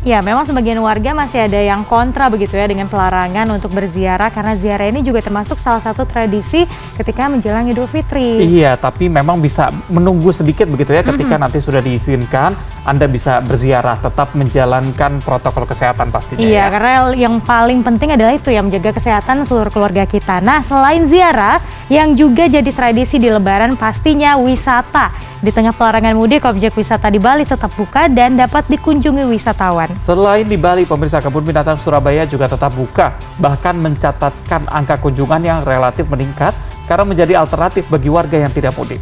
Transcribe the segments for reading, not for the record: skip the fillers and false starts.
Ya, memang sebagian warga masih ada yang kontra begitu ya dengan pelarangan untuk berziarah karena ziarah ini juga termasuk salah satu tradisi ketika menjelang Idul Fitri. Iya, tapi memang bisa menunggu sedikit begitu ya ketika nanti sudah diizinkan, Anda bisa berziarah, tetap menjalankan protokol kesehatan pastinya. Iya, ya. karena yang paling penting adalah itu ya, menjaga kesehatan seluruh keluarga kita. Nah, selain ziarah, yang juga jadi tradisi di Lebaran pastinya wisata. Di tengah pelarangan mudik, objek wisata di Bali tetap buka dan dapat dikunjungi wisatawan. Selain di Bali, pemirsa, Kebun Binatang Surabaya juga tetap buka, bahkan mencatatkan angka kunjungan yang relatif meningkat karena menjadi alternatif bagi warga yang tidak mudik.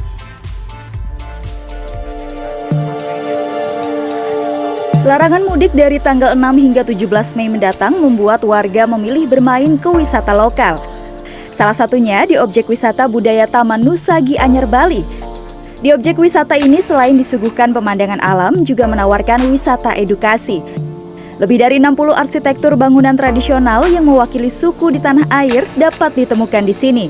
Larangan mudik dari tanggal 6 hingga 17 Mei mendatang membuat warga memilih bermain ke wisata lokal. Salah satunya di objek wisata budaya Taman Nusa Gianyar Bali. Di objek wisata ini selain disuguhkan pemandangan alam, juga menawarkan wisata edukasi. Lebih dari 60 arsitektur bangunan tradisional yang mewakili suku di tanah air dapat ditemukan di sini.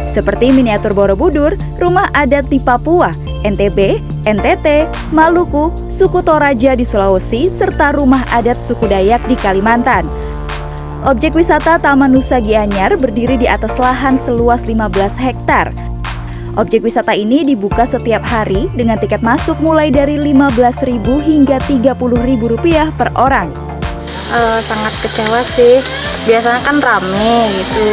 Seperti miniatur Borobudur, rumah adat di Papua, NTB, NTT, Maluku, suku Toraja di Sulawesi, serta rumah adat suku Dayak di Kalimantan. Objek wisata Taman Nusa Gianyar berdiri di atas lahan seluas 15 hektar. Objek wisata ini dibuka setiap hari dengan tiket masuk mulai dari Rp15.000 hingga Rp30.000 per orang. Sangat kecewa sih, biasanya kan rame gitu.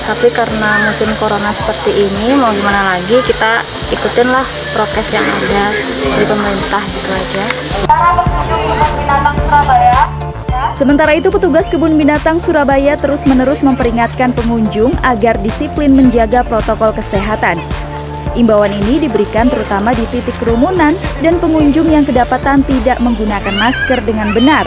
Tapi karena musim corona seperti ini, mau gimana lagi, kita ikutinlah prokes yang ada dari pemerintah gitu aja. Sementara itu, petugas Kebun Binatang Surabaya terus-menerus memperingatkan pengunjung agar disiplin menjaga protokol kesehatan. Imbauan ini diberikan terutama di titik kerumunan dan pengunjung yang kedapatan tidak menggunakan masker dengan benar.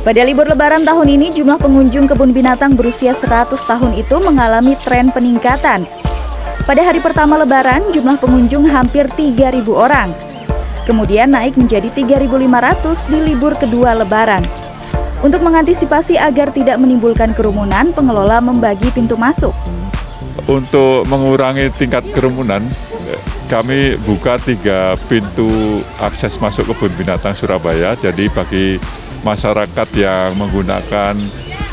Pada libur Lebaran tahun ini, jumlah pengunjung kebun binatang berusia 100 tahun itu mengalami tren peningkatan. Pada hari pertama Lebaran, jumlah pengunjung hampir 3.000 orang. Kemudian naik menjadi 3.500 di libur kedua Lebaran. Untuk mengantisipasi agar tidak menimbulkan kerumunan, pengelola membagi pintu masuk. Untuk mengurangi tingkat kerumunan, kami buka 3 pintu akses masuk Kebun Binatang Surabaya. Jadi bagi masyarakat yang menggunakan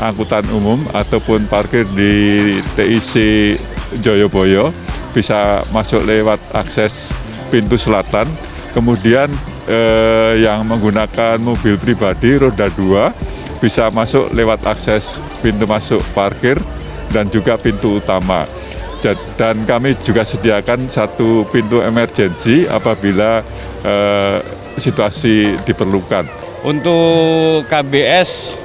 angkutan umum ataupun parkir di TIC Joyoboyo bisa masuk lewat akses pintu selatan. Kemudian yang menggunakan mobil pribadi roda 2 bisa masuk lewat akses pintu masuk parkir dan juga pintu utama. Dan kami juga sediakan 1 pintu emergensi apabila situasi diperlukan. Untuk KBS,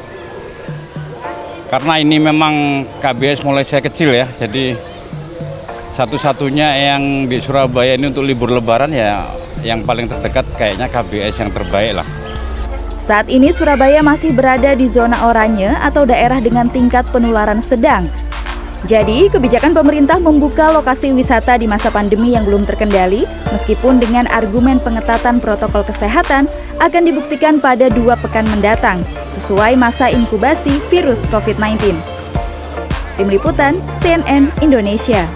karena ini memang KBS mulai saya kecil ya, jadi satu-satunya yang di Surabaya ini untuk libur Lebaran ya yang paling terdekat kayaknya KBS yang terbaik lah. Saat ini Surabaya masih berada di zona oranye atau daerah dengan tingkat penularan sedang. Jadi, kebijakan pemerintah membuka lokasi wisata di masa pandemi yang belum terkendali, meskipun dengan argumen pengetatan protokol kesehatan, akan dibuktikan pada 2 pekan mendatang, sesuai masa inkubasi virus COVID-19. Tim Liputan, CNN Indonesia.